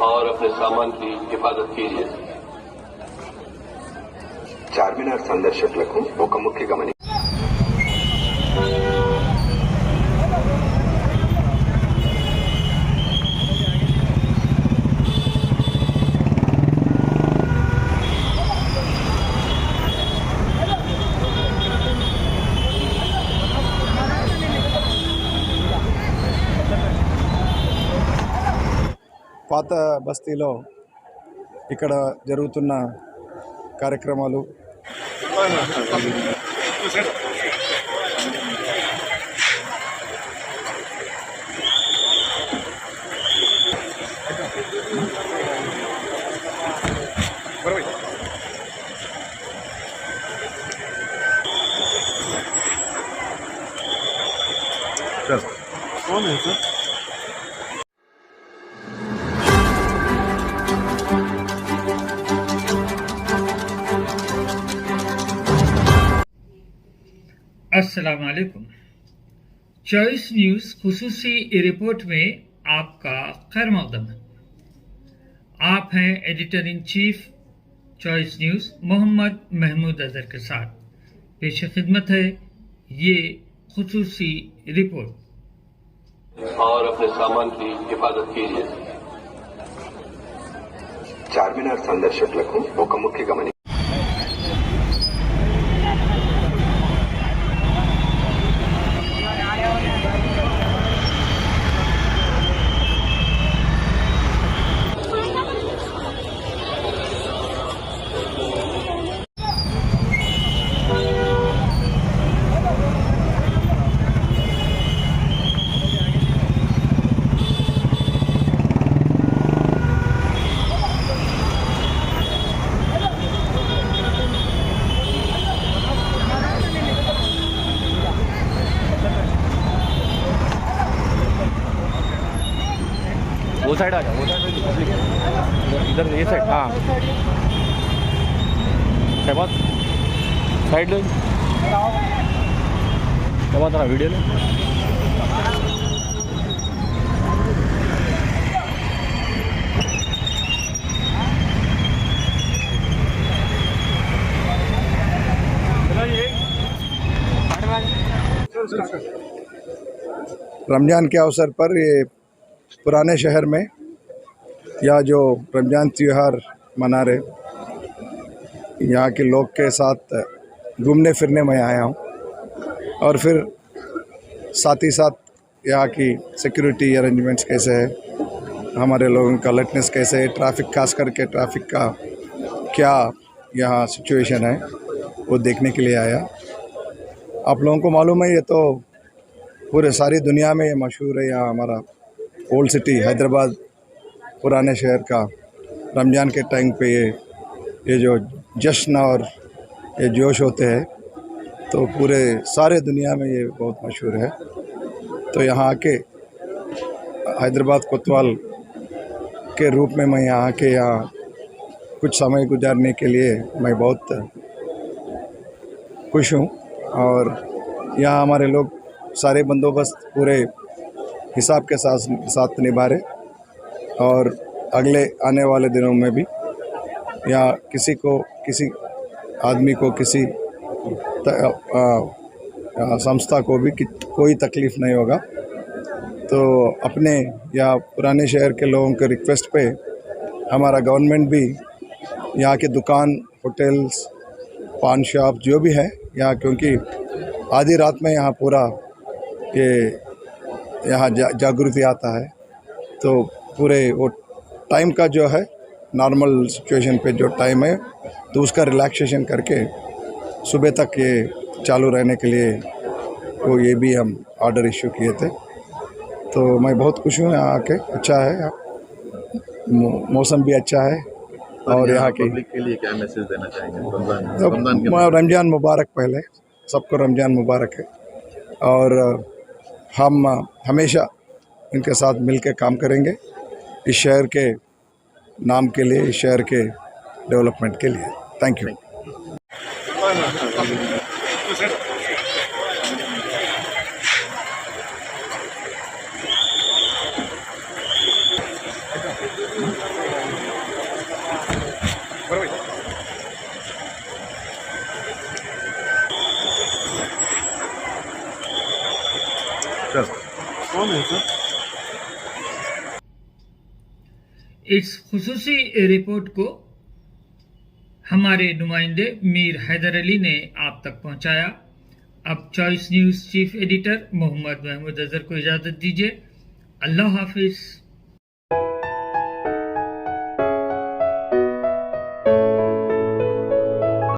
और अपने सामान की हिफाजत कीजिए। చార్మినార్ సందర్శకులకు ఒక ముఖ్య గమనిక. పాత బస్తీలో ఇక్కడ జరుగుతున్న కార్యక్రమాలు अस्सलाम वालेकुम। चॉइस न्यूज़ खुसूसी रिपोर्ट में आपका खैर मक़दम है। आप हैं editor in chief Choice News Mohammad Mahmood Azhar के साथ। पेश खिदमत है ये खुसूसी रिपोर्ट। और अपने सामान की हिफाजत कीजिए। చార్మినార్ సందర్శకులకు ఒక ముఖ్య గమనిక. वो साइड आ जाओ, वो साइड इधर ये साइड। हाँ शहबाज साइड ले, शहबाज जरा वीडियो ले। रमज़ान के अवसर पर ये पुराने शहर में या जो रमज़ान त्यौहार मना रहे, यहाँ के लोग के साथ घूमने फिरने में आया हूँ और फिर साथ ही साथ यहाँ की सिक्योरिटी अरेंजमेंट्स कैसे है, हमारे लोगों का अलर्टनेस कैसे है, ट्रैफिक खास करके ट्रैफिक का क्या यहाँ सिचुएशन है वो देखने के लिए आया। आप लोगों को मालूम है ये तो पूरे सारी दुनिया में ये मशहूर है। यहाँ हमारा ओल्ड सिटी हैदराबाद पुराने शहर का रमज़ान के टाइम पे ये जो जश्न और ये जोश होते हैं तो पूरे सारे दुनिया में ये बहुत मशहूर है। तो यहाँ आके हैदराबाद कोतवाल के रूप में मैं यहाँ आके यहाँ कुछ समय गुजारने के लिए मैं बहुत खुश हूँ। और यहाँ हमारे लोग सारे बंदोबस्त पूरे हिसाब के साथ निभा रहे और अगले आने वाले दिनों में भी यहाँ किसी आदमी को किसी संस्था को भी कोई तकलीफ़ नहीं होगा। तो अपने या पुराने शहर के लोगों के रिक्वेस्ट पे हमारा गवर्नमेंट भी यहाँ के दुकान, होटल्स, पान शॉप जो भी है यहाँ, क्योंकि आधी रात में यहाँ पूरा ये यहाँ जागृति आता है तो पूरे वो टाइम का जो है नॉर्मल सिचुएशन पे जो टाइम है तो उसका रिलैक्सेशन करके सुबह तक ये चालू रहने के लिए वो ये भी हम ऑर्डर इशू किए थे। तो मैं बहुत खुश हूँ यहाँ आके। अच्छा है, मौसम भी अच्छा है। और यहाँ के लिए क्या मैसेज देना चाहेंगे? रमज़ान मुबारक, पहले सबको रमज़ान मुबारक है। और हम हमेशा इनके साथ मिलकर काम करेंगे इस शहर के नाम के लिए, इस शहर के डेवलपमेंट के लिए। Thank you. कौन है सर? इस खुसूसी रिपोर्ट को हमारे नुमाइंदे मीर हैदर अली ने आप तक पहुंचाया। अब Choice News chief editor Mohammad Mahmood Azhar को इजाज़त दीजिए। अल्लाह हाफिज़।